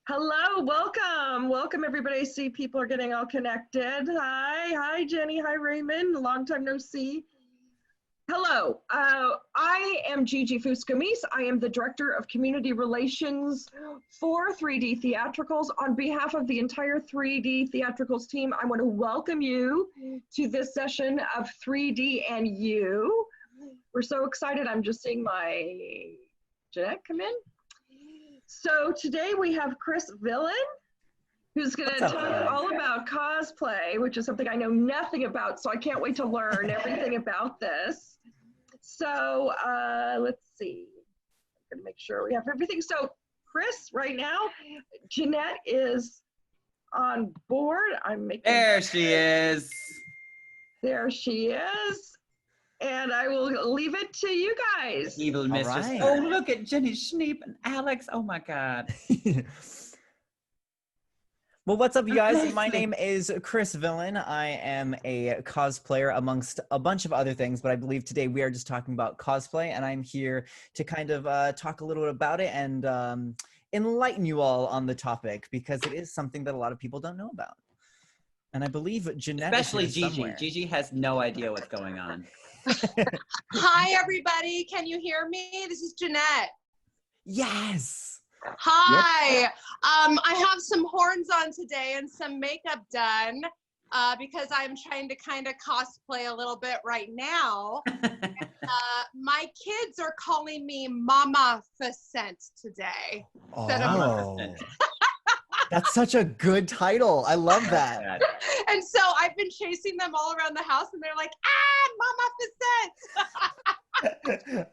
Hello, welcome everybody. I see people are getting all connected. Hi Jenny, hi Raymond, long time no see. Hello, I am Gigi Fuscamise. I am the Director of Community Relations for 3D Theatricals. On behalf of the entire 3D Theatricals team, I want to welcome you to this session of 3D+U. We're so excited. I'm just seeing my Jeanette come in. So today we have Chris Villian, who's going to talk all about cosplay, which is something I know nothing about, so I can't wait to learn everything about this. So let's see. I'm going to make sure we have everything. So Chris, right now, Jeanette is on board. There she is. There she is. And I will leave it to you guys. Evil mistress. Right. Oh, look at Jenny Schneep and Alex. Oh my God. Well, what's up, you guys? My name is Chris Villian. I am a cosplayer amongst a bunch of other things, but I believe today we are just talking about cosplay, and I'm here to kind of talk a little bit about it and enlighten you all on the topic, because it is something that a lot of people don't know about. And I believe Jeanette, especially Gigi. Somewhere. Gigi has no idea what's going on. Hi, everybody. Can you hear me? This is Jeanette. Yes. Hi. Yep. I have some horns on today and some makeup done because I'm trying to kind of cosplay a little bit right now. And, my kids are calling me Mama Facent today. Oh. That's such a good title. I love that. And so I've been chasing them all around the house, and they're like, Mama Facet.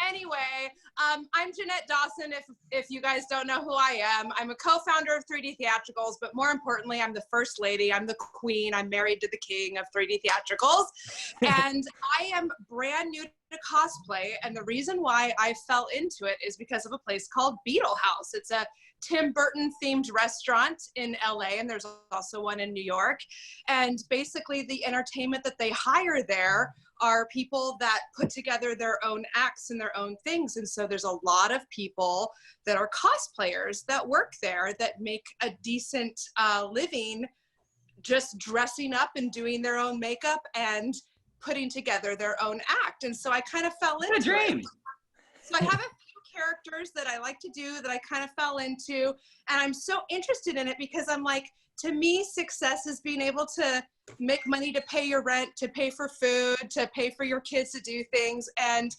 Anyway, I'm Jeanette Dawson, if you guys don't know who I am. I'm a co-founder of 3D Theatricals, but more importantly, I'm the first lady. I'm the queen. I'm married to the king of 3D Theatricals. And I am brand new to cosplay, and the reason why I fell into it is because of a place called Beetle House. It's a Tim Burton themed restaurant in LA, and there's also one in New York. And basically the entertainment that they hire there are people that put together their own acts and their own things. And so there's a lot of people that are cosplayers that work there that make a decent living just dressing up and doing their own makeup and putting together their own act. And so I kind of fell into What a dream. it. So I have a few characters that I like to do that I kind of fell into, and I'm so interested in it because I'm like, to me, success is being able to make money to pay your rent, to pay for food, to pay for your kids to do things. And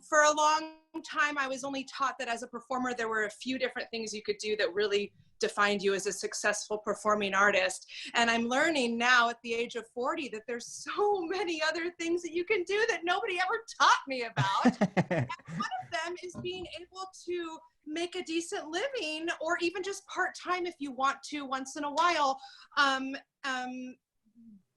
for a long time, I was only taught that as a performer, there were a few different things you could do that really defined you as a successful performing artist. And I'm learning now at the age of 40 that there's so many other things that you can do that nobody ever taught me about. And one of them is being able to make a decent living, or even just part-time if you want to once in a while,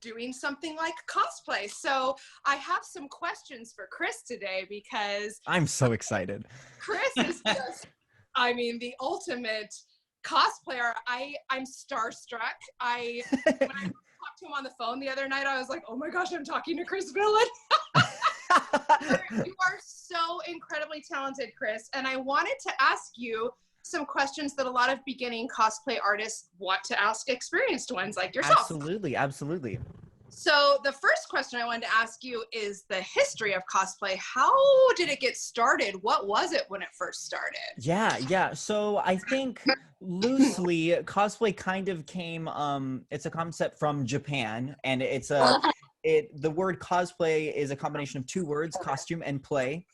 doing something like cosplay. So I have some questions for Chris today because I'm so excited. Chris is just, I mean, the ultimate cosplayer. I'm starstruck. When I talked to him on the phone the other night, I was like, oh my gosh, I'm talking to Chris Villian. You are so incredibly talented, Chris. And I wanted to ask you some questions that a lot of beginning cosplay artists want to ask experienced ones like yourself. Absolutely, absolutely. So the first question I wanted to ask you is the history of cosplay. How did it get started? What was it when it first started? Yeah. So I think loosely cosplay kind of came, it's a concept from Japan, and the word cosplay is a combination of two words, costume and play.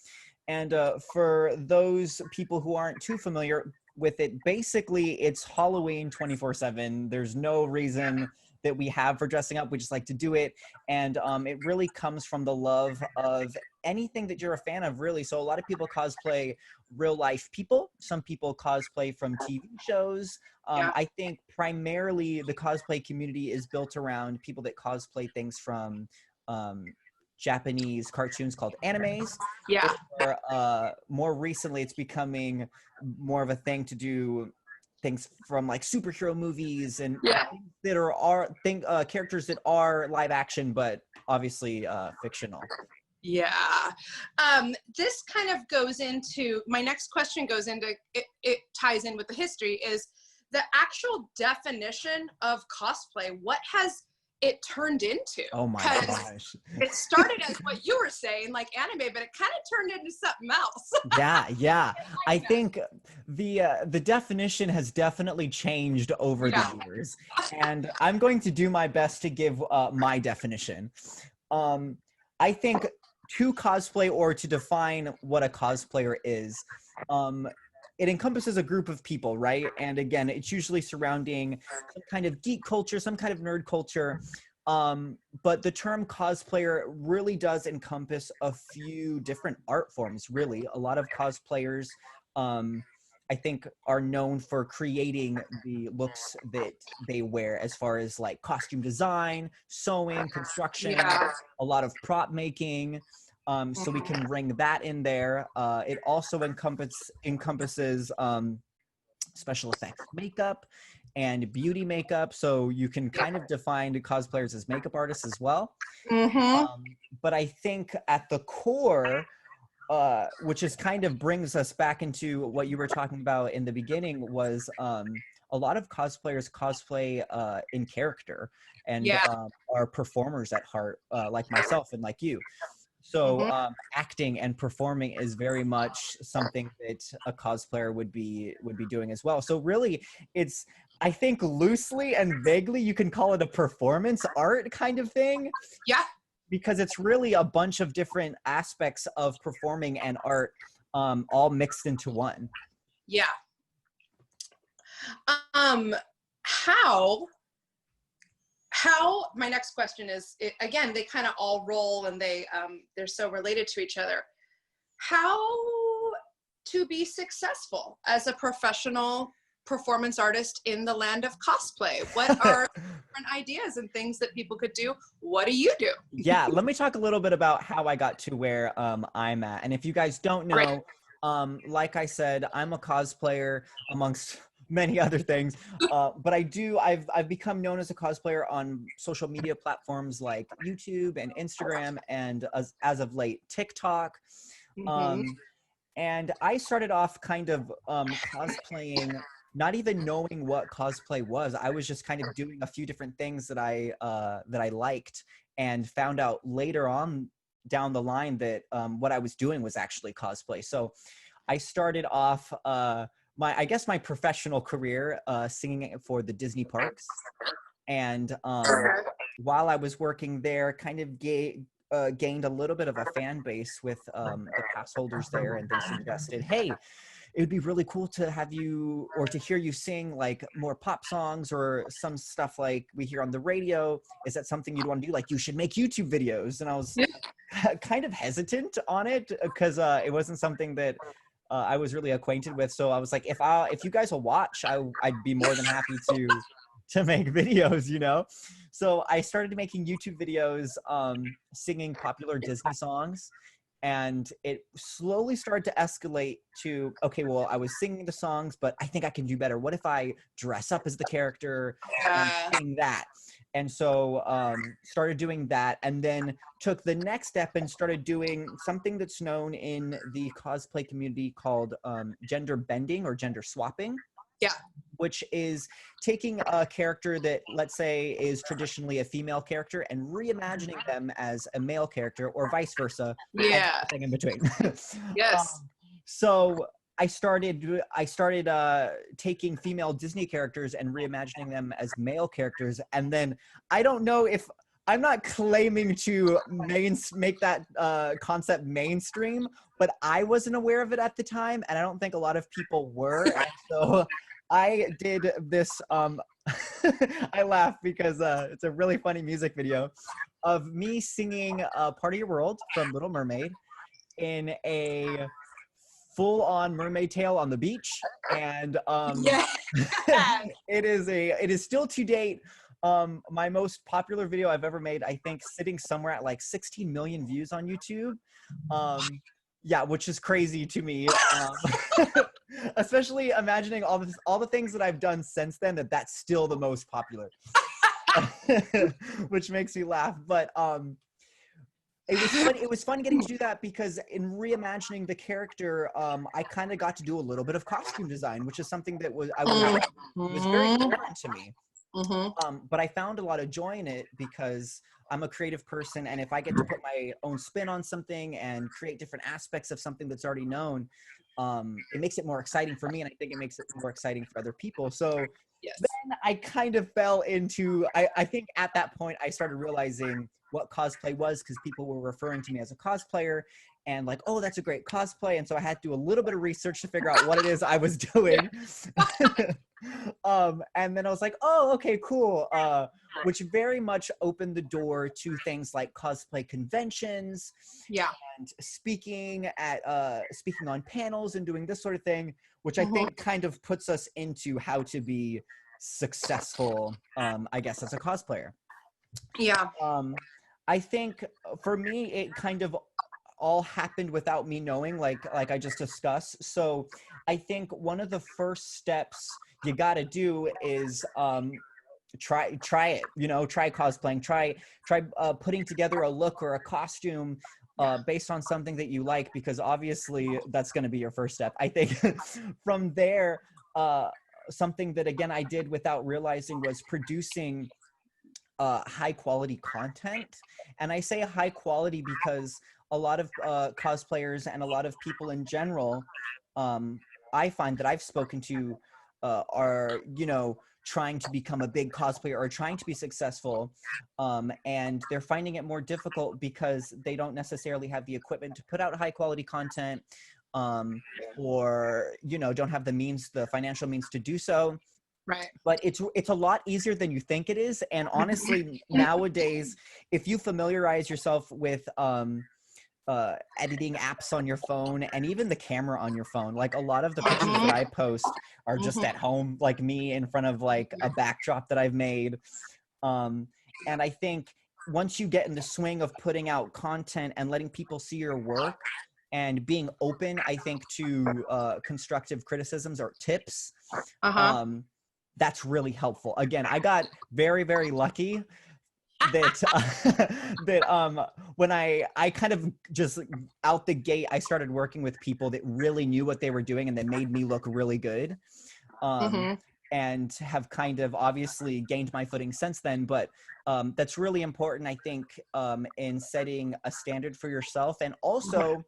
And for those people who aren't too familiar with it, basically it's Halloween 24/7. There's no reason that we have for dressing up. We just like to do it. And it really comes from the love of anything that you're a fan of, really. So a lot of people cosplay real life people. Some people cosplay from TV shows. I think primarily the cosplay community is built around people that cosplay things from Japanese cartoons called animes. Yeah. Or, more recently, it's becoming more of a thing to do things from like superhero movies and things that are characters that are live action, but obviously fictional. Yeah. This kind of goes into, my next question goes into, it ties in with the history, is the actual definition of cosplay, what has it turned into? Oh my gosh. It started as what you were saying, like anime, but it kind of turned into something else. Yeah. I think the definition has definitely changed over the years, and I'm going to do my best to give my definition. I think to cosplay, or to define what a cosplayer is, it encompasses a group of people, right? And again, it's usually surrounding some kind of geek culture, some kind of nerd culture. But the term cosplayer really does encompass a few different art forms, really. A lot of cosplayers, I think, are known for creating the looks that they wear, as far as like costume design, sewing, construction, a lot of prop making. So we can bring that in there. It also encompasses special effects makeup and beauty makeup. So you can kind of define cosplayers as makeup artists as well. But I think at the core, which is kind of brings us back into what you were talking about in the beginning, was a lot of cosplayers cosplay in character, and are performers at heart, like myself and like you. So acting and performing is very much something that a cosplayer would be doing as well. So really, it's, I think, loosely and vaguely you can call it a performance art kind of thing. Yeah. Because it's really a bunch of different aspects of performing and art, all mixed into one. Yeah. How my next question is, again, they kind of all roll, and they're so related to each other. How to be successful as a professional performance artist in the land of cosplay? What are different ideas and things that people could do? What do you do? Yeah, let me talk a little bit about how I got to where I'm at. And if you guys don't know, like I said, I'm a cosplayer amongst many other things, but I've become known as a cosplayer on social media platforms like YouTube and Instagram, and as of late, TikTok. And I started off kind of cosplaying, not even knowing what cosplay was. I was just kind of doing a few different things that I liked, and found out later on down the line that what I was doing was actually cosplay. So I started off my professional career singing for the Disney parks, and while I was working there, kind of gained a little bit of a fan base with the pass holders there, and they suggested, hey, it would be really cool to have you, or to hear you sing like more pop songs or some stuff like we hear on the radio. Is that something you'd want to do? Like, you should make YouTube videos. And I was kind of hesitant on it, because it wasn't something that I was really acquainted with. So I was like, if you guys will watch, I'd be more than happy to make videos, you know? So I started making YouTube videos, singing popular Disney songs. And it slowly started to escalate to, okay, well, I was singing the songs, but I think I can do better. What if I dress up as the character and sing that? And so started doing that, and then took the next step and started doing something that's known in the cosplay community called gender bending or gender swapping. Yeah. Which is taking a character that, let's say, is traditionally a female character and reimagining them as a male character, or vice versa. Yeah. Thing in between. Yes. So I started taking female Disney characters and reimagining them as male characters. And then I don't know if, I'm not claiming to make that concept mainstream, but I wasn't aware of it at the time, and I don't think a lot of people were. And so I did this, I laugh because it's a really funny music video of me singing Part of Your World from Little Mermaid in a full-on mermaid tail on the beach. And it is still to date my most popular video I've ever made. I think sitting somewhere at like 16 million views on YouTube. Yeah, which is crazy to me. Especially imagining all the things that I've done since then, that's still the most popular. Which makes me laugh. But It was fun getting to do that because in reimagining the character, I kind of got to do a little bit of costume design, which is something that was very foreign to me. But I found a lot of joy in it because I'm a creative person, and if I get to put my own spin on something and create different aspects of something that's already known, it makes it more exciting for me, and I think it makes it more exciting for other people. So then I kind of fell into, I think at that point I started realizing what cosplay was, because people were referring to me as a cosplayer and like, oh, that's a great cosplay. And so I had to do a little bit of research to figure out what it is I was doing. And then I was like, oh, okay, cool. Which very much opened the door to things like cosplay conventions, and speaking on panels and doing this sort of thing, which I think kind of puts us into how to be successful, I guess, as a cosplayer. I think for me, it kind of all happened without me knowing, like I just discussed. So I think one of the first steps you got to do is try it, try cosplaying, try putting together a look or a costume based on something that you like, because obviously that's going to be your first step. I think from there, something that again I did without realizing was producing high quality content. And I say high quality because a lot of cosplayers and a lot of people in general, I find that I've spoken to are, trying to become a big cosplayer or trying to be successful, and they're finding it more difficult because they don't necessarily have the equipment to put out high quality content, or don't have the financial means to do so. Right. But it's a lot easier than you think it is. And honestly, nowadays, if you familiarize yourself with editing apps on your phone and even the camera on your phone, like a lot of the pictures that I post are just at home, like me in front of like a backdrop that I've made. And I think once you get in the swing of putting out content and letting people see your work and being open, I think, to constructive criticisms or tips, that's really helpful. Again, I got very, very lucky that when I kind of just out the gate, I started working with people that really knew what they were doing and that made me look really good, and have kind of obviously gained my footing since then. But that's really important, I think, in setting a standard for yourself. And also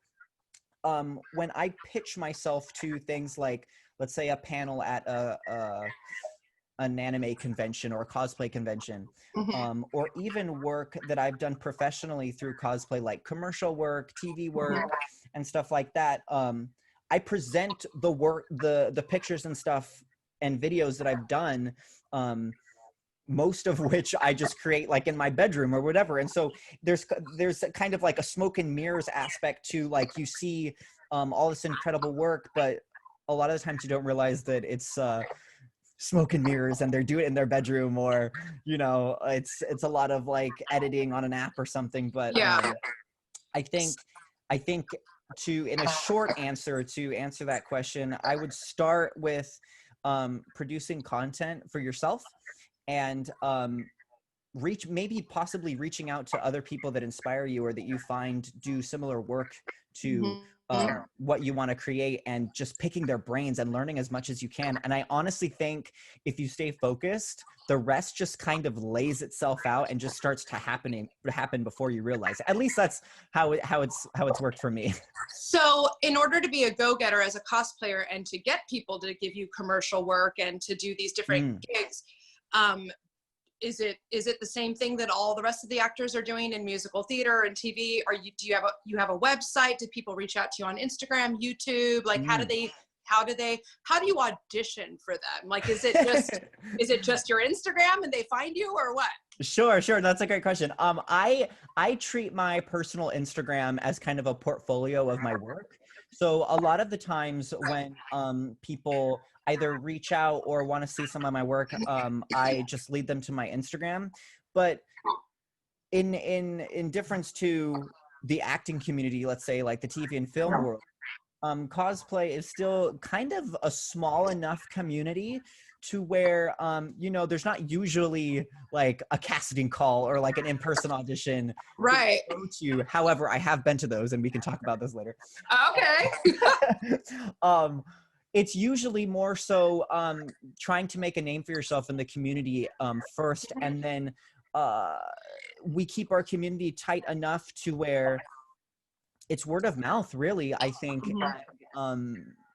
when I pitch myself to things like, let's say, a panel at an anime convention or a cosplay convention, or even work that I've done professionally through cosplay, like commercial work, TV work, and stuff like that. I present the work, the pictures and stuff and videos that I've done, most of which I just create like in my bedroom or whatever. And so there's kind of like a smoke and mirrors aspect to, like, you see all this incredible work, but a lot of the times you don't realize that it's smoke and mirrors and they're doing it in their bedroom, or it's a lot of like editing on an app or something. But I think in a short answer to answer that question, I would start with producing content for yourself, and possibly reaching out to other people that inspire you or that you find do similar work to what you want to create, and just picking their brains and learning as much as you can. And I honestly think if you stay focused, the rest just kind of lays itself out and just starts to happen before you realize it. At least that's how it's worked for me. So in order to be a go-getter as a cosplayer and to get people to give you commercial work and to do these different gigs, is it the same thing that all the rest of the actors are doing in musical theater and TV? Do you have a website? Do people reach out to you on Instagram, YouTube? Like, how do you audition for them? Like, is it just your Instagram and they find you, or what? Sure. That's a great question. I treat my personal Instagram as kind of a portfolio of my work. So a lot of the times when people either reach out or want to see some of my work, I just lead them to my Instagram. But in difference to the acting community, let's say like the TV and film world, cosplay is still kind of a small enough community to where, you know, there's not usually like a casting call or like an in-person audition Right. to go to. However, I have been to those, and we can talk about those later. Okay. It's usually more so trying to make a name for yourself in the community first, and then we keep our community tight enough to where it's word of mouth, really, I think.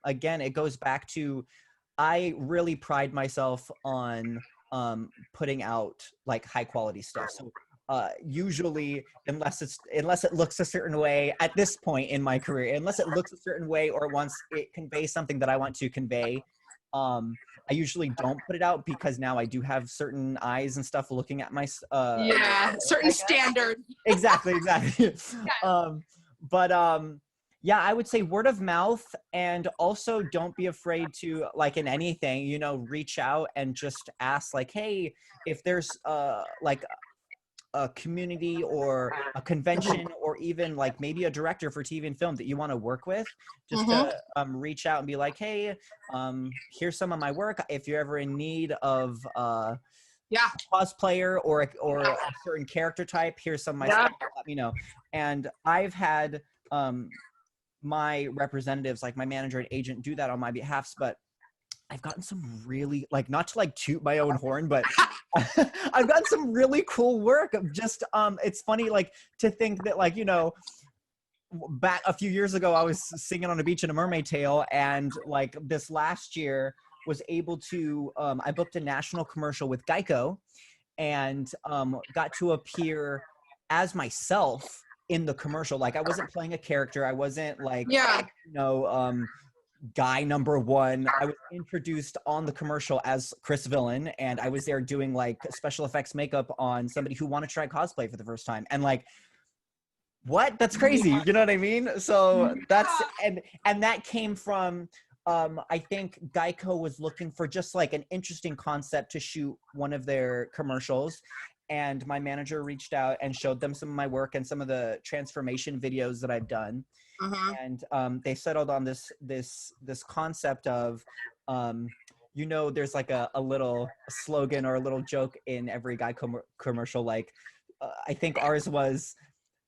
Again, it goes back to, I really pride myself on putting out like high quality stuff. So usually, unless it looks a certain way at this point in my career, unless it looks a certain way or once it conveys something that I want to convey, I usually don't put it out, because now I do have certain eyes and stuff looking at my certain standard. Exactly. Yeah. Yeah, I would say word of mouth, and also don't be afraid to, like in anything, you know, reach out and just ask, like, hey, if there's like a community or a convention or even like maybe a director for TV and film that you want to work with, just to reach out and be like, hey, here's some of my work. If you're ever in need of a cosplayer or a certain character type, here's some of my stuff, let me know. And I've had my representatives, like my manager and agent, do that on my behalf, but I've gotten some really, like, not to like toot my own horn, but I've gotten some really cool work of just, it's funny, like, to think that, like, you know, back a few years ago, I was singing on a beach in a mermaid tail, and like this last year was able to, I booked a national commercial with Geico, and got to appear as myself in the commercial. Like, I wasn't playing a character. I wasn't like, you know, guy number one. I was introduced on the commercial as Chris Villian, and I was there doing like special effects makeup on somebody who wanted to try cosplay for the first time. And like, what? That's crazy. You know what I mean? So that's, and that came from, I think Geico was looking for just like an interesting concept to shoot one of their commercials. And my manager reached out and showed them some of my work and some of the transformation videos that I've done. And they settled on this concept of, you know, there's like a little slogan or a little joke in every Geico commercial. Like, I think ours was,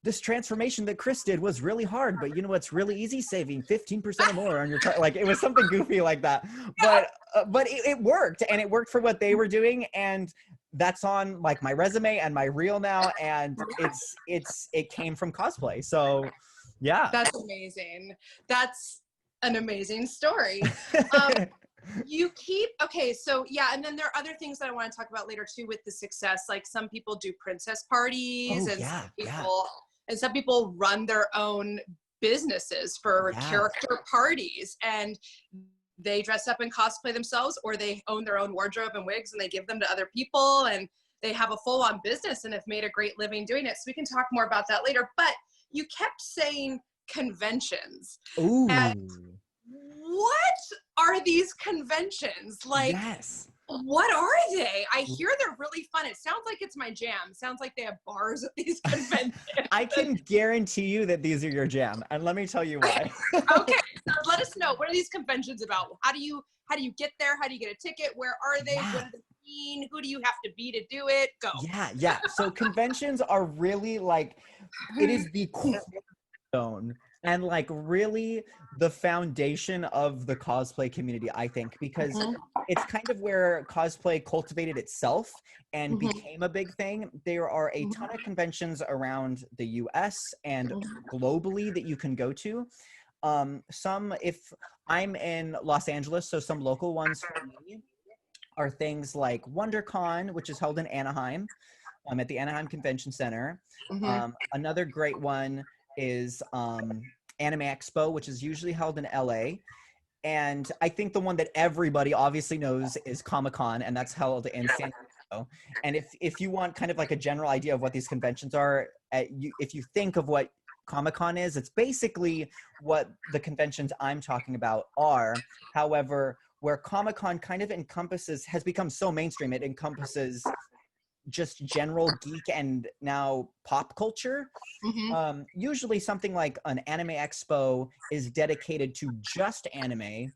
this transformation that Chris did was really hard, but you know what's really easy? Saving 15% or more on your like, it was something goofy like that. But it worked, and it worked for what they were doing, and that's on like my resume and my reel now, and it came from cosplay. So yeah. That's amazing. That's an amazing story. You keep, okay, so yeah, and then there are other things that I want to talk about later too with the success. Like, some people do princess parties, and some people run their own businesses for character parties, and they dress up and cosplay themselves, or they own their own wardrobe and wigs and they give them to other people, and they have a full-on business and have made a great living doing it. So we can talk more about that later. But you kept saying conventions. Ooh. And what are these conventions? Like, what are they? I hear they're really fun. It sounds like it's my jam. It sounds like they have bars at these conventions. I can guarantee you that these are your jam, and let me tell you why. Okay, so let us know. What are these conventions about? How do you get there? How do you get a ticket? Where are they? What do they mean? Who do you have to be to do it? Go. Yeah. So conventions are really like, it is the cornerstone and like really the foundation of the cosplay community, I think, because it's kind of where cosplay cultivated itself and became a big thing. There are a ton of conventions around the US and globally that you can go to. Some, if I'm in Los Angeles, so some local ones for me are things like WonderCon, which is held in Anaheim, at the Anaheim Convention Center. Another great one is Anime Expo, which is usually held in LA. And I think the one that everybody obviously knows is Comic-Con, and that's held in San Diego. And if you want kind of like a general idea of what these conventions are, if you think of what Comic-Con is, it's basically what the conventions I'm talking about are. However, where Comic-Con kind of has become so mainstream, it encompasses just general geek and now pop culture. Usually something like an Anime Expo is dedicated to just anime.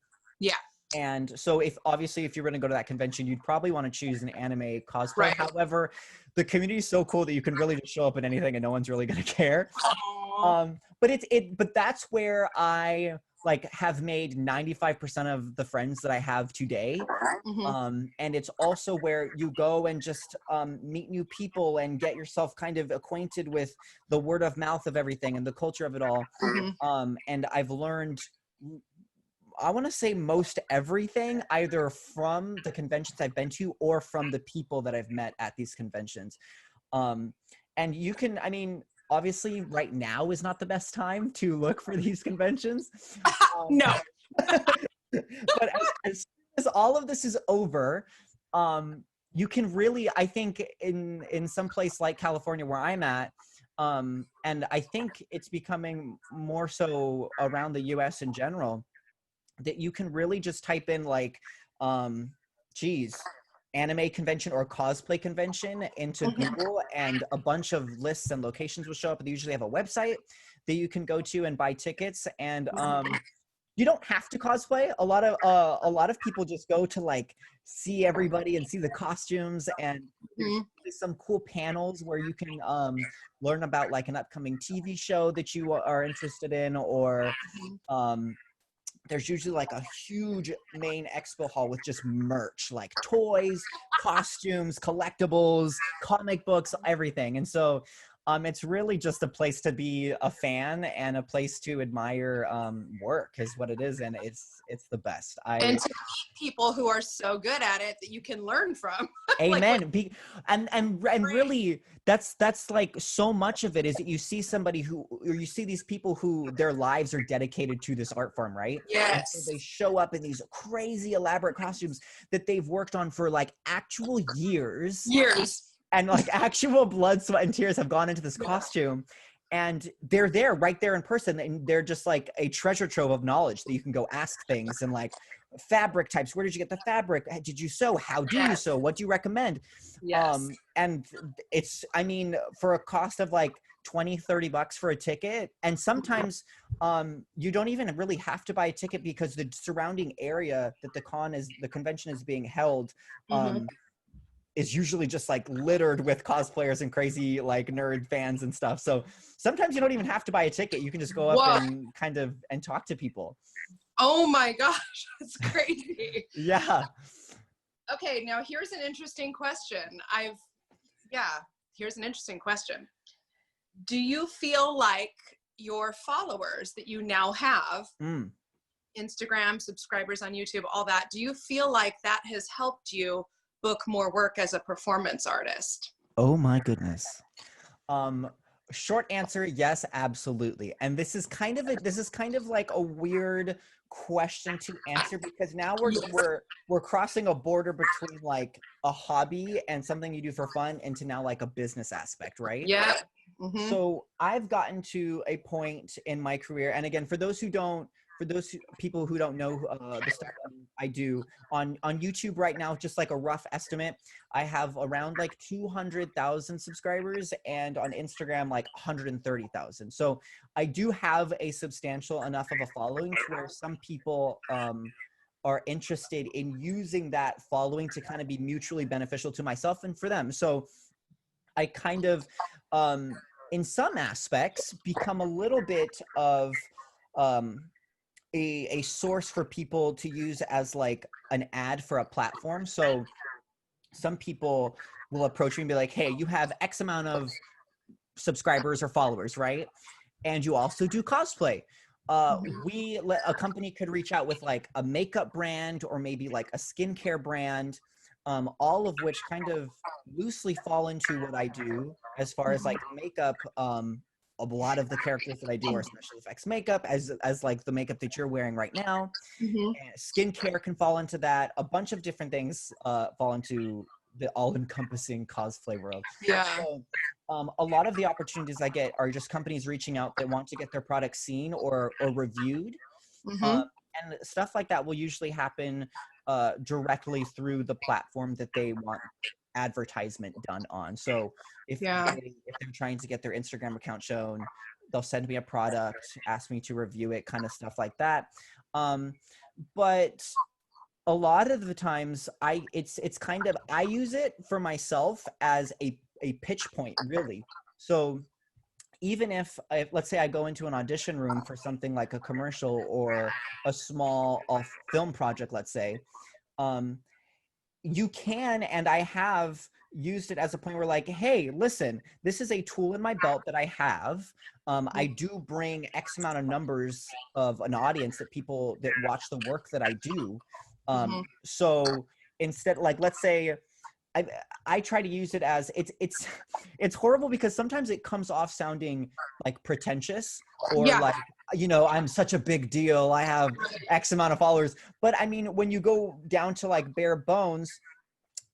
And so if you're going to go to that convention, you'd probably want to choose an anime cosplay. Right. However, the community is so cool that you can really just show up in anything and no one's really going to care. Aw. But that's where I like have made 95% of the friends that I have today. Mhm. And it's also where you go and just meet new people and get yourself kind of acquainted with the word of mouth of everything and the culture of it all. Mhm. And I've learned, I want to say, most everything either from the conventions I've been to or from the people that I've met at these conventions. And you can, I mean, obviously right now is not the best time to look for these conventions. No. But as soon as all of this is over, you can really, I think in some place like California where I'm at, and I think it's becoming more so around the US in general, that you can really just type in like, anime convention or cosplay convention into Google, and a bunch of lists and locations will show up. They usually have a website that you can go to and buy tickets. And you don't have to cosplay. A lot of people just go to like see everybody and see the costumes, and there's some cool panels where you can learn about like an upcoming TV show that you are interested in, or there's usually like a huge main expo hall with just merch, like toys, costumes, collectibles, comic books, everything. And so it's really just a place to be a fan and a place to admire work is what it is. And it's the best. And to meet people who are so good at it that you can learn from. Amen. And really, that's like so much of it is that you see somebody who, or you see these people who their lives are dedicated to this art form, right? Yes. And so they show up in these crazy elaborate costumes that they've worked on for like actual years. And like actual blood, sweat, and tears have gone into this costume. And they're there right there in person, and they're just like a treasure trove of knowledge that you can go ask things, and like fabric types. Where did you get the fabric? Did you sew? How do you sew? What do you recommend? Yes. And it's, I mean, for a cost of like $20-$30 for a ticket. And sometimes you don't even really have to buy a ticket, because the surrounding area that the convention is being held is usually just like littered with cosplayers and crazy like nerd fans and stuff. So sometimes you don't even have to buy a ticket. You can just go up and kind of and talk to people. Oh my gosh, that's crazy. Yeah. Okay, now here's an interesting question. Here's an interesting question. Do you feel like your followers that you now have, Instagram, subscribers on YouTube, all that, do you feel like that has helped you book more work as a performance artist? Oh my goodness. Short answer, yes, absolutely. And this is kind of like a weird question to answer, because now we're crossing a border between like a hobby and something you do for fun into now like a business aspect, right? Yeah. So I've gotten to a point in my career, and again, for those people who don't know the stuff I do on YouTube right now, just like a rough estimate, I have around like 200,000 subscribers, and on Instagram like 130,000. So I do have a substantial enough of a following to where some people are interested in using that following to kind of be mutually beneficial to myself and for them. So I kind of in some aspects become a little bit of a source for people to use as like an ad for a platform. So some people will approach me and be like, hey, you have X amount of subscribers or followers, right? And you also do cosplay. A company could reach out with like a makeup brand or maybe like a skincare brand, all of which kind of loosely fall into what I do as far as like makeup. A lot of the characters that I do are special effects makeup, as like the makeup that you're wearing right now. And skincare can fall into that. A bunch of different things fall into the all-encompassing cosplay world. Yeah. So, a lot of the opportunities I get are just companies reaching out that want to get their product seen or reviewed. And stuff like that will usually happen directly through the platform that they want advertisement done on. So if they're trying to get their Instagram account shown, they'll send me a product, ask me to review it, kind of stuff like that. But a lot of the times it's kind of, I use it for myself as a pitch point, really. So even if let's say I go into an audition room for something like a commercial or a small film project, let's say, you can, and I have used it as a point where like, hey, listen, this is a tool in my belt that I have. I do bring X amount of numbers of an audience that people that watch the work that I do. So instead, like, let's say I try to use it as it's horrible because sometimes it comes off sounding like pretentious or like, you know, I'm such a big deal, I have X amount of followers. But I mean, when you go down to like bare bones,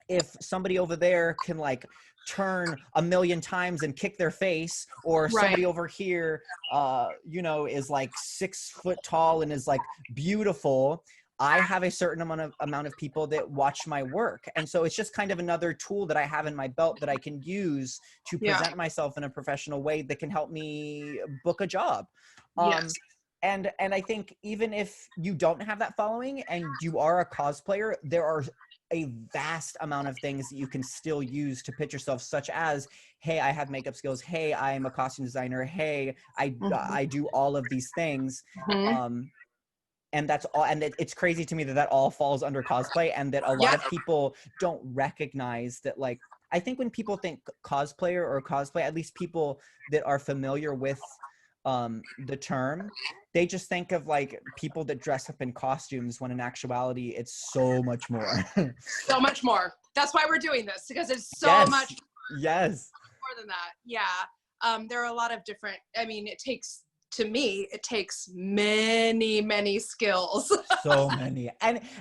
if somebody over there can like turn 1,000,000 times and kick their face, or somebody over here, you know, is like 6 foot tall and is like beautiful, I have a certain amount of people that watch my work. And so it's just kind of another tool that I have in my belt that I can use to present myself in a professional way that can help me book a job. And I think even if you don't have that following and you are a cosplayer, there are a vast amount of things that you can still use to pitch yourself, such as, hey, I have makeup skills. Hey, I'm a costume designer. Hey, I do all of these things. And that's all. And it's crazy to me that that all falls under cosplay, and that a lot of people don't recognize that. Like, I think when people think cosplayer or cosplay, at least people that are familiar with the term, they just think of like people that dress up in costumes, when in actuality it's so much more. So much more. That's why we're doing this, because it's so much more than that. There are a lot of different, I mean, to me, it takes many skills. So many.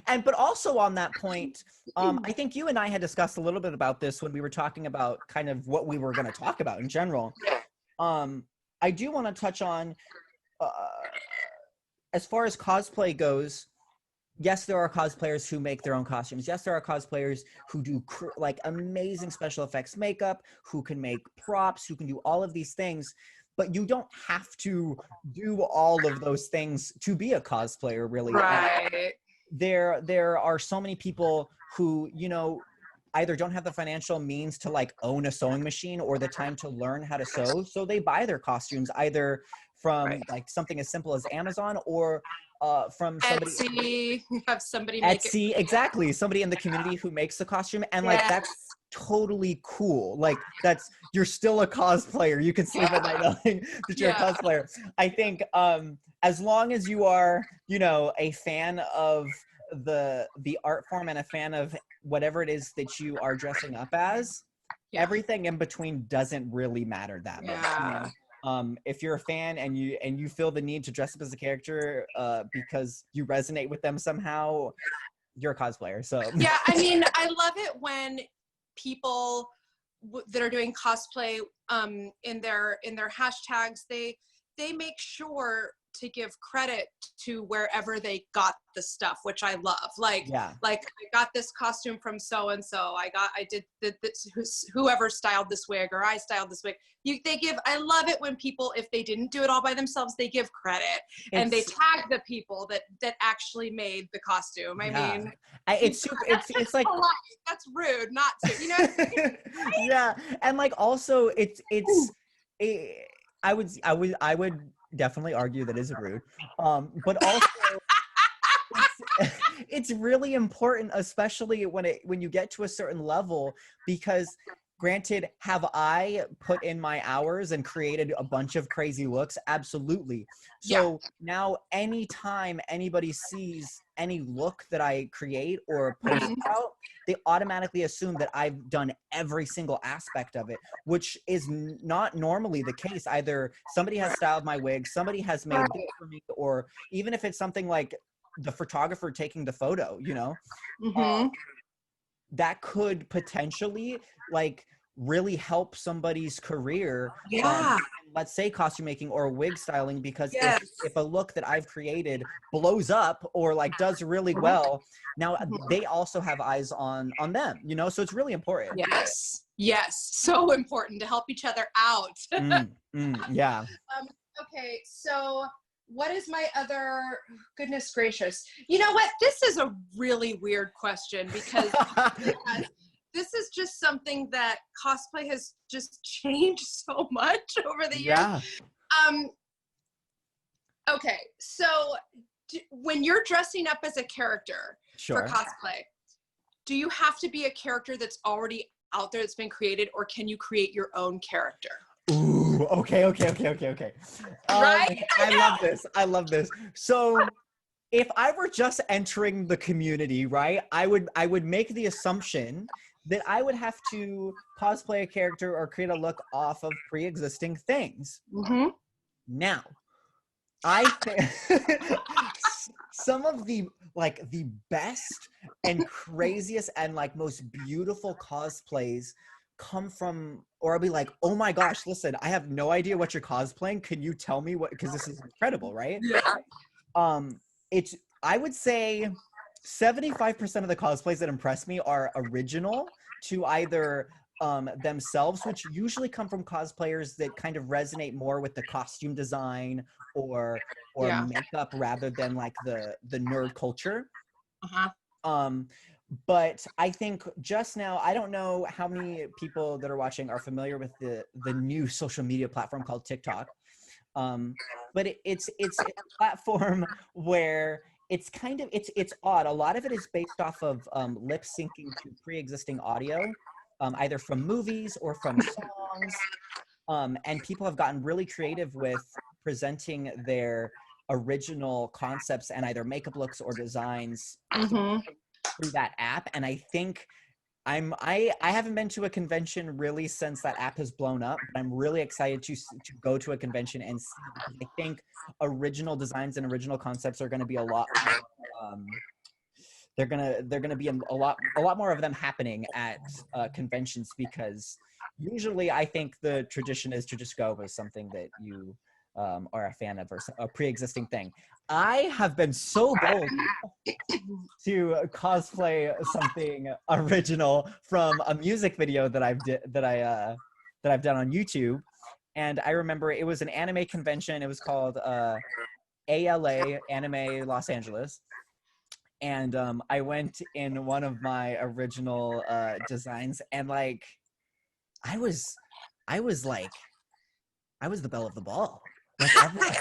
But also on that point, I think you and I had discussed a little bit about this when we were talking about kind of what we were going to talk about in general. I do want to touch on, as far as cosplay goes, yes, there are cosplayers who make their own costumes. Yes, there are cosplayers who do like amazing special effects makeup, who can make props, who can do all of these things. But you don't have to do all of those things to be a cosplayer, really. Right. There are so many people who, you know, either don't have the financial means to like own a sewing machine or the time to learn how to sew. So they buy their costumes either from like something as simple as Amazon, or from somebody. Etsy, have somebody make Etsy, exactly. Somebody in the community who makes the costume. And like, that's totally cool. Like, you're still a cosplayer. You can sleep at night knowing that you're a cosplayer. I think as long as you are, you know, a fan of the art form and a fan of whatever it is that you are dressing up as, everything in between doesn't really matter that much. You know? If you're a fan and you feel the need to dress up as a character because you resonate with them somehow, you're a cosplayer. So yeah, I mean, I love it when people that are doing cosplay in their hashtags, they make sure to give credit to wherever they got the stuff, which I love. Like I got this costume from so and so. I did this, whoever styled this wig, or I styled this wig. I love it when people, if they didn't do it all by themselves, they give credit and they tag the people that actually made the costume. I mean, it's like polite. That's rude not to, you know. And like also I would definitely argue that is rude, but also it's really important, especially when you get to a certain level, because granted, have I put in my hours and created a bunch of crazy looks? Absolutely. So now anytime anybody sees any look that I create or post out, they automatically assume that I've done every single aspect of it, which is not normally the case. Either somebody has styled my wig, somebody has made this for me, or even if it's something like the photographer taking the photo, you know, that could potentially like really help somebody's career. Let's say costume making or wig styling, because if a look that I've created blows up or like does really well, now they also have eyes on them, you know, so it's really important. Yes, so important to help each other out. Yeah. Okay, so what is my other, goodness gracious. You know what? This is a really weird question because this is just something that cosplay has just changed so much over the years. Yeah. Okay, so when you're dressing up as a character Sure. for cosplay, do you have to be a character that's already out there that's been created, or can you create your own character? Ooh, okay. Right? I love this. So if I were just entering the community, right, I would make the assumption that I would have to cosplay a character or create a look off of pre-existing things. Mm-hmm. Now, I think some of the best and craziest and like most beautiful cosplays come from, or I'll be like, oh my gosh, listen, I have no idea what you're cosplaying. Can you tell me what, because this is incredible, right? Yeah. It's, I would say 75% of the cosplays that impress me are original to either themselves, which usually come from cosplayers that kind of resonate more with the costume design or Yeah. makeup rather than like the nerd culture. Uh-huh. But I think just now, I don't know how many people that are watching are familiar with the new social media platform called TikTok. But it's a platform where it's kind of, it's odd. A lot of it is based off of lip syncing to pre-existing audio, either from movies or from songs. And people have gotten really creative with presenting their original concepts and either makeup looks or designs through that app. And I think I haven't been to a convention really since that app has blown up, but I'm really excited to go to a convention and see, because I think original designs and original concepts are going to be a lot they're gonna be a lot more of them happening at conventions, because usually I think the tradition is to just go with something that you are a fan of or a pre-existing thing. I have been so bold to cosplay something original from a music video that I've done on YouTube. And I remember it was an anime convention. It was called ALA, Anime Los Angeles. And I went in one of my original designs, and like I was the belle of the ball. Like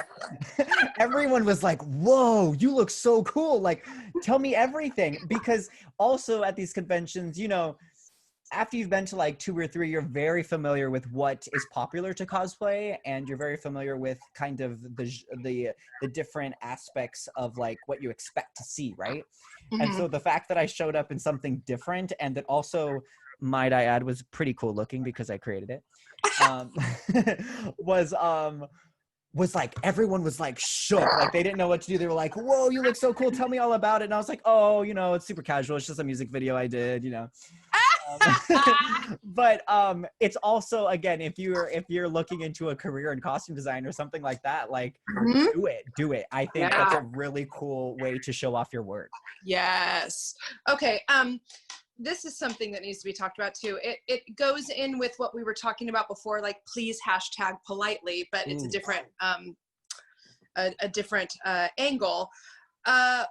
everyone was like, whoa, you look so cool. Like, tell me everything. Because also at these conventions, you know, after you've been to like 2 or 3, you're very familiar with what is popular to cosplay, and you're very familiar with kind of the different aspects of like what you expect to see, right? And so the fact that I showed up in something different, and that also, might I add, was pretty cool looking because I created it, was like, everyone was like shook. Like they didn't know what to do. They were like, whoa, you look so cool. Tell me all about it. And I was like, oh, you know, it's super casual. It's just a music video I did, you know. But it's also, again, if you're looking into a career in costume design or something like that, like do it. I think that's a really cool way to show off your work. Yes. Okay. This is something that needs to be talked about too. It goes in with what we were talking about before, like please hashtag politely, but it's a different angle. I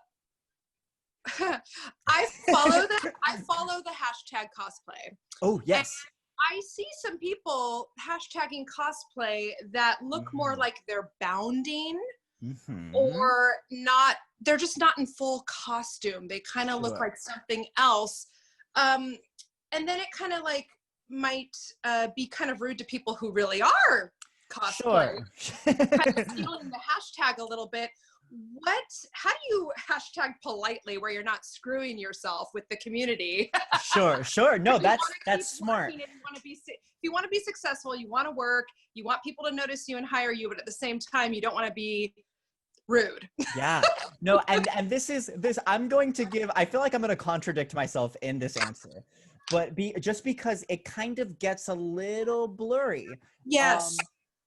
follow the hashtag cosplay. Oh yes. And I see some people hashtagging cosplay that look more like they're bounding. Or not, they're just not in full costume. They kind of look like something else. And then it kind of like might be kind of rude to people who really are cosplay. Kind of stealing the hashtag a little bit. How do you hashtag politely where you're not screwing yourself with the community? Sure. No, that's smart. If you want to be successful, you want to work, you want people to notice you and hire you, but at the same time, you don't want to be rude. Yeah. No, and this I'm going to give, I feel like I'm going to contradict myself in this answer, but just because it kind of gets a little blurry. Yes.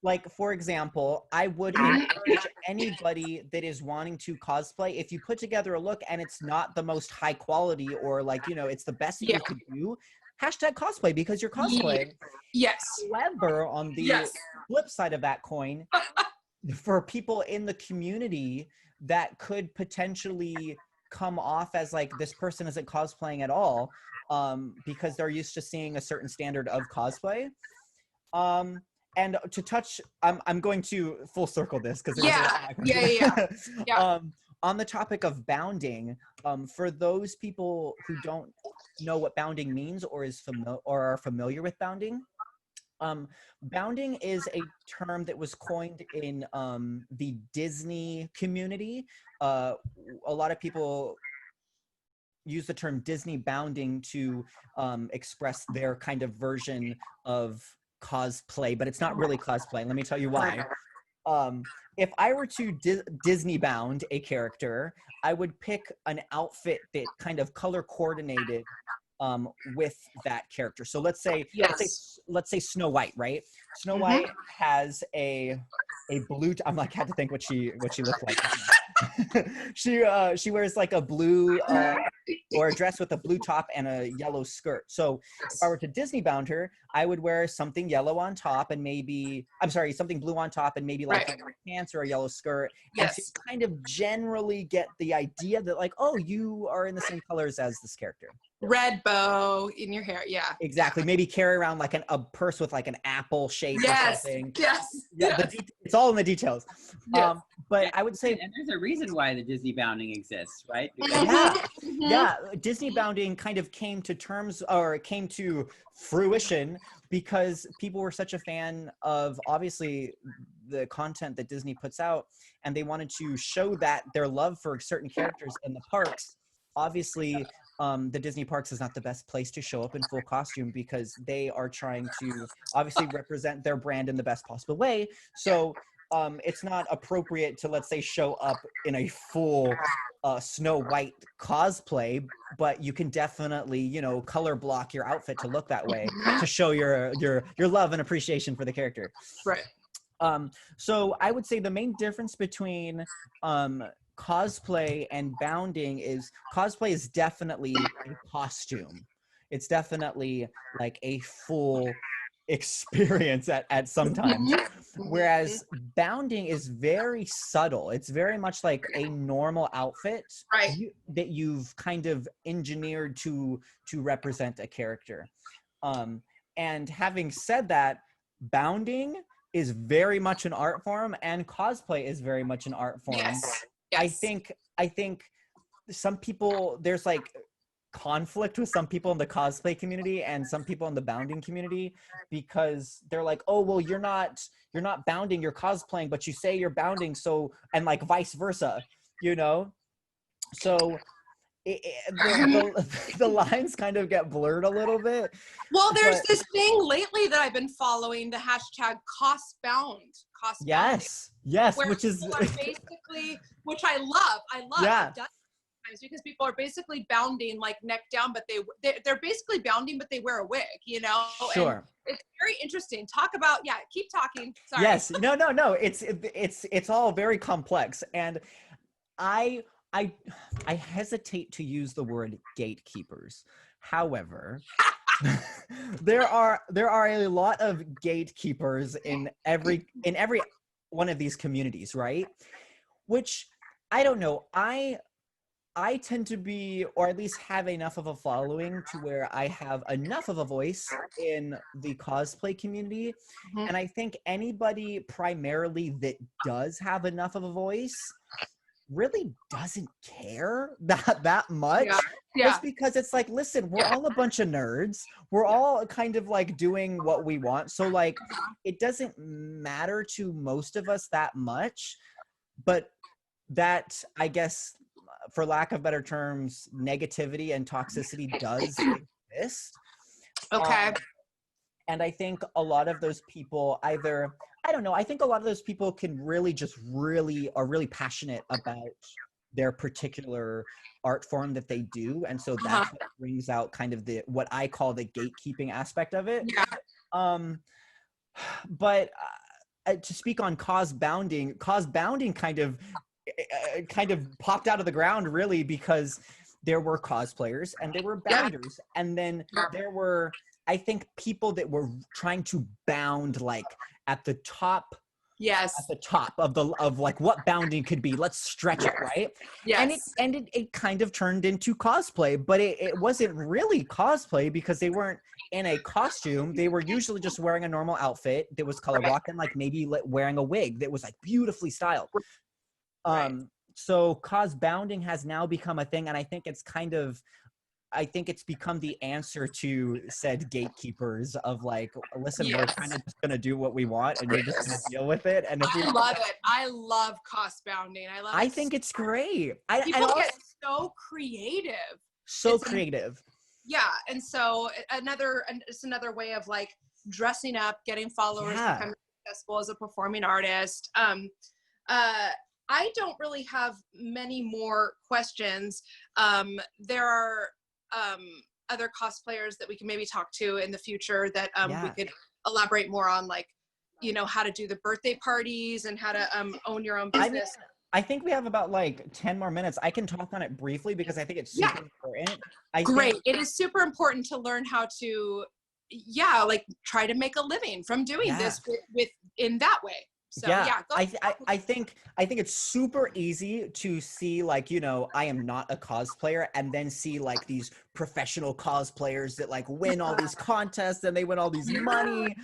Like, for example, I would encourage anybody that is wanting to cosplay, if you put together a look and it's not the most high quality, or like, you know, it's the best you could do, hashtag cosplay, because you're cosplaying. Yes. However, on the flip side of that coin, for people in the community that could potentially come off as like this person isn't cosplaying at all, because they're used to seeing a certain standard of cosplay. And to touch, I'm going to full circle this because Yeah. On the topic of bounding, for those people who don't know what bounding means or are familiar with bounding, bounding is a term that was coined in the Disney community. A lot of people use the term Disney bounding to express their kind of version of cosplay, but it's not really cosplay. Let me tell you why. If I were to Disney bound a character, I would pick an outfit that kind of color coordinated with that character. So let's say Snow White, right? Snow White has a blue. I'm like, had to think what she looked like. She wears like a blue or a dress with a blue top and a yellow skirt. So if I were to Disney bound her, I would wear something yellow on top and something blue on top and maybe like pants or a yellow skirt. And to kind of generally get the idea that like, oh, you are in the same colors as this character. Red bow in your hair, yeah. Exactly. Maybe carry around like a purse with like an apple shape or something. It's all in the details. But I would say, and there's a reason why the Disney bounding exists, right? Disney bounding kind of came to fruition because people were such a fan of obviously the content that Disney puts out, and they wanted to show that their love for certain characters in the parks. Obviously, the Disney parks is not the best place to show up in full costume because they are trying to obviously represent their brand in the best possible way. So it's not appropriate to, let's say, show up in a full Snow White cosplay, but you can definitely, color block your outfit to look that way to show your love and appreciation for the character. Right. So I would say the main difference between cosplay and bounding is cosplay is definitely a costume. It's definitely like a full experience at some times, whereas bounding is very subtle. It's very much like a normal outfit that you've kind of engineered to represent a character. And having said that, bounding is very much an art form and cosplay is very much an art form. I think some people, there's like conflict with some people in the cosplay community and some people in the bounding community because they're like, oh, well, you're not bounding, you're cosplaying, but you say you're bounding, so, and like vice versa, so the lines kind of get blurred a little bit. Well, there's this thing lately that I've been following, the hashtag cosbound. Yes, which is basically, which I love. Yeah. Because people are basically bounding like neck down, but they're basically bounding, but they wear a wig, Sure. And it's very interesting. Talk about, keep talking. Sorry. Yes, no. It's all very complex, and I hesitate to use the word gatekeepers. However, there are a lot of gatekeepers in every one of these communities, right? Which I don't know. I tend to be, or at least have enough of a following to where I have enough of a voice in the cosplay community. And I think anybody primarily that does have enough of a voice really doesn't care that much. Just because it's like, listen, we're all a bunch of nerds. We're all kind of like doing what we want. So like, it doesn't matter to most of us that much, but that, I guess, for lack of better terms, negativity and toxicity does exist. Okay. And I think a lot of those people I think a lot of those people can really are really passionate about their particular art form that they do. And so that's what brings out kind of what I call the gatekeeping aspect of it. Yeah. But to speak on cause bounding kind of popped out of the ground really because there were cosplayers and there were bounders, and then there were, I think, people that were trying to bound like at the top Yes. at the top of like what bounding could be. Let's stretch it, right? Yes. And it kind of turned into cosplay, but it wasn't really cosplay because they weren't in a costume. They were usually just wearing a normal outfit that was color blocked and like maybe wearing a wig that was like beautifully styled. So cos bounding has now become a thing, and I think it's become the answer to said gatekeepers of like, listen, we're kind of just gonna do what we want, and you're just gonna deal with it. And if I love it. I love cost bounding. I think it's great. People get so creative. So creative. Yeah, and so it's another way of like dressing up, getting followers, becoming successful as a performing artist. I don't really have many more questions. There are other cosplayers that we can maybe talk to in the future that we could elaborate more on, like, you know, how to do the birthday parties and how to own your own business. I think we have about like 10 more minutes. I can talk on it briefly because I think it's super important. It is super important to learn how to, like try to make a living from doing this in that way. So, I think it's super easy to see, like, you know, I am not a cosplayer, and then see like these professional cosplayers that like win all these contests and they win all these money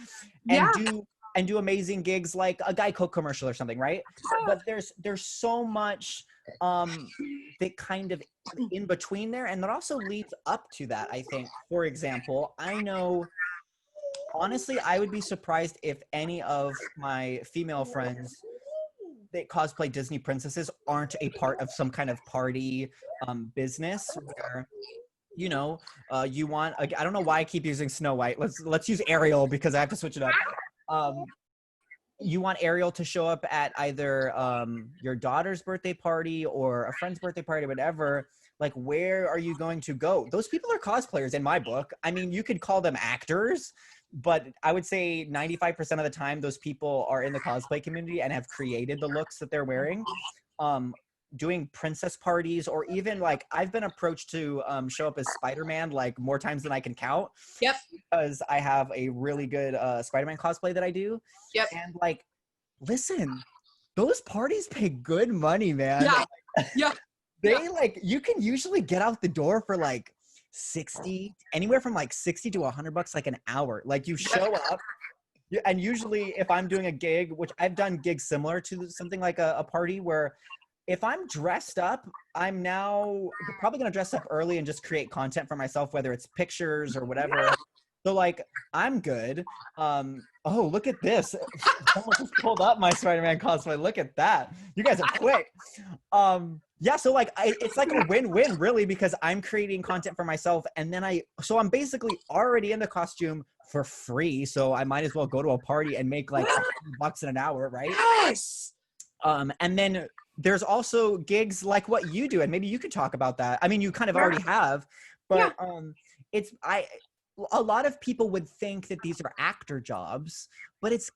and do amazing gigs like a Guy Coke commercial or something, right? But there's so much that kind of in between there, and that also leads up to that. I think, for example, honestly, I would be surprised if any of my female friends that cosplay Disney princesses aren't a part of some kind of party business where, you know, you want, I don't know why I keep using Snow White. Let's use Ariel because I have to switch it up. You want Ariel to show up at either your daughter's birthday party or a friend's birthday party, whatever. Like, where are you going to go? Those people are cosplayers in my book. I mean, you could call them actors, but I would say 95% of the time, those people are in the cosplay community and have created the looks that they're wearing. Doing princess parties, or even like I've been approached to show up as Spider-Man like more times than I can count. Yep. Because I have a really good Spider-Man cosplay that I do. Yep. And like, listen, those parties pay good money, man. Yeah. Yeah. They like, you can usually get out the door for like anywhere from like 60 to $100 like an hour. Like, you show up, and usually if I'm doing a gig, which I've done gigs similar to something like a party, where if I'm dressed up, I'm now probably going to dress up early and just create content for myself, whether it's pictures or whatever. So like, I'm good. Oh, look at this. Someone just pulled up my Spider-Man cosplay. Look at that. You guys are quick. Yeah, so like it's like a win-win really, because I'm creating content for myself, and then I'm basically already in the costume for free, so I might as well go to a party and make like $100 in an hour, right? Yes. And then there's also gigs like what you do, and maybe you could talk about that. I mean, you kind of already have, but a lot of people would think that these are actor jobs, but it's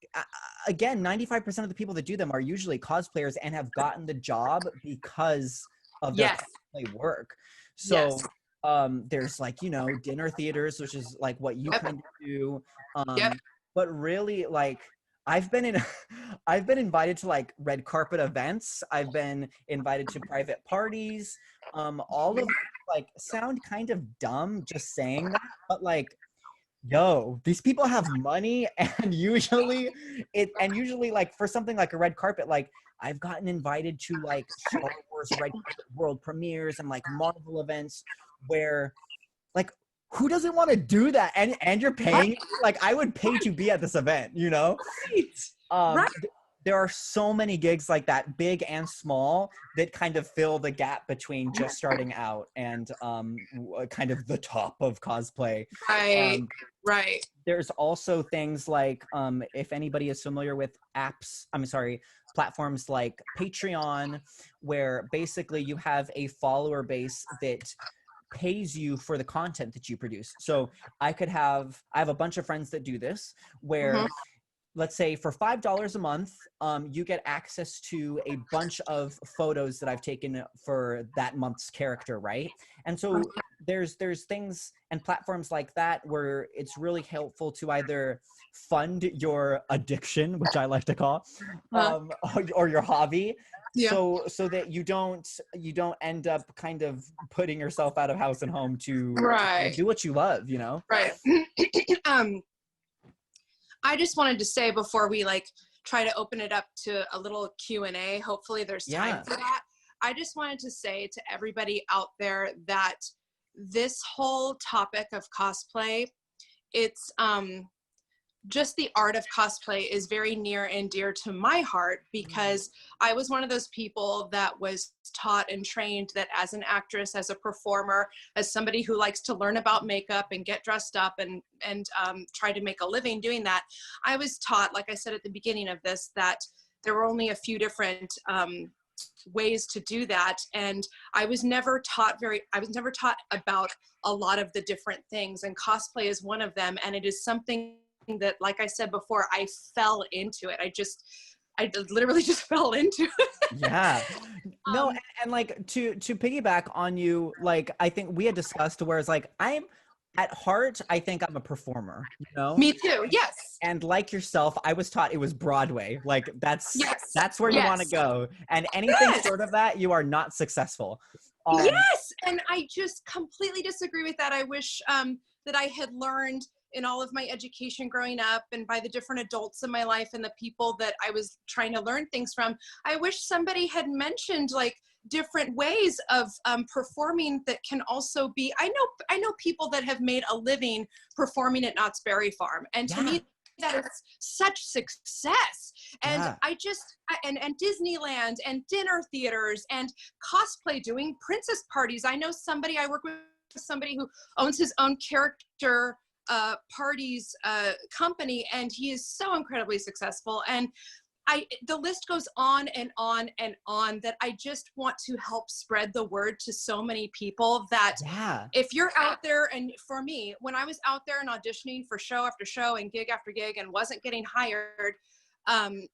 again, 95% of the people that do them are usually cosplayers and have gotten the job because of their cosplay work. So there's like, you know, dinner theaters, which is like what you kind of do. But really, like, I've been invited to like red carpet events. I've been invited to private parties. All of like sound kind of dumb just saying that, but like, yo, these people have money, and usually like for something like a red carpet, like I've gotten invited to like Star Wars red carpet world premieres and like Marvel events where like, who doesn't want to do that? And you're paying, like I would pay to be at this event, you know? Right. There are so many gigs like that, big and small, that kind of fill the gap between just starting out and kind of the top of cosplay. Right. There's also things like, if anybody is familiar with platforms like Patreon, where basically you have a follower base that pays you for the content that you produce. So I have a bunch of friends that do this, where let's say for $5 a month, you get access to a bunch of photos that I've taken for that month's character, right? And so there's things and platforms like that where it's really helpful to either fund your addiction, which I like to call, or your hobby, so that you don't end up kind of putting yourself out of house and home to do what you love, you know? Right. I just wanted to say before we like try to open it up to a little Q&A, hopefully there's time for that. I just wanted to say to everybody out there that this whole topic of cosplay, it's just the art of cosplay is very near and dear to my heart, because I was one of those people that was taught and trained that as an actress, as a performer, as somebody who likes to learn about makeup and get dressed up and try to make a living doing that, I was taught, like I said at the beginning of this, that there were only a few different ways to do that, and I was never taught about a lot of the different things, and cosplay is one of them, and it is something that, like I said before, I fell into it. I literally just fell into it. Yeah. No, and like to piggyback on you, like I think we had discussed whereas like I'm at heart, I think I'm a performer, you know? Me too, yes. And like yourself, I was taught it was Broadway. Like that's where you want to go. And anything short of that, you are not successful. Yes, and I just completely disagree with that. I wish that I had learned in all of my education growing up and by the different adults in my life and the people that I was trying to learn things from, I wish somebody had mentioned like different ways of performing that can also be, I know people that have made a living performing at Knott's Berry Farm, and to me that is such success. And and Disneyland and dinner theaters and cosplay, doing princess parties. I work with somebody who owns his own character parties company, and he is so incredibly successful, and the list goes on and on and on, that I just want to help spread the word to so many people that if you're out there, and for me, when I was out there and auditioning for show after show and gig after gig and wasn't getting hired,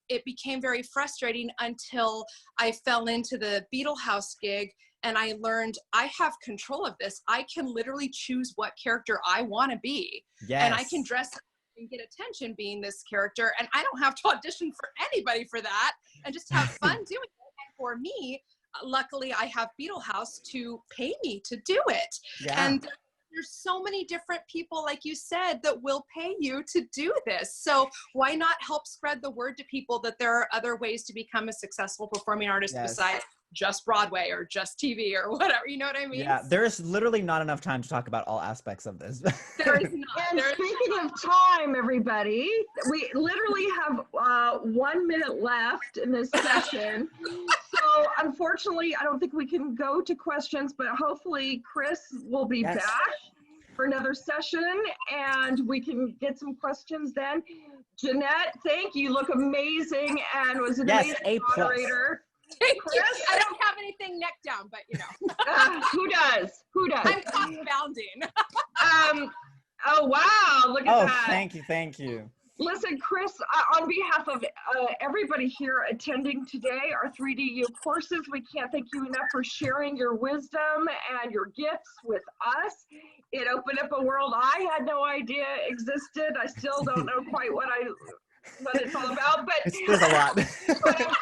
it became very frustrating until I fell into the Beetle House gig. And I learned I have control of this. I can literally choose what character I want to be. Yes. And I can dress and get attention being this character. And I don't have to audition for anybody for that, and just have fun doing it. And for me, luckily, I have Beetle House to pay me to do it. Yeah. And there's so many different people, like you said, that will pay you to do this. So why not help spread the word to people that there are other ways to become a successful performing artist besides just Broadway or just TV or whatever, you know what I mean? Yeah, there is literally not enough time to talk about all aspects of this. There is not. And speaking of time, everybody, we literally have 1 minute left in this session. So unfortunately, I don't think we can go to questions, but hopefully Chris will be back for another session and we can get some questions then. Jeanette, thank you. You look amazing and was an amazing moderator. Thank you. I don't have anything neck down, but you know. Who does? I'm cost bounding. Oh wow, look at that. Thank you. Listen, Chris, on behalf of everybody here attending today, our 3D+U courses, we can't thank you enough for sharing your wisdom and your gifts with us. It opened up a world I had no idea existed. I still don't know quite what it's all about, but there's a lot. But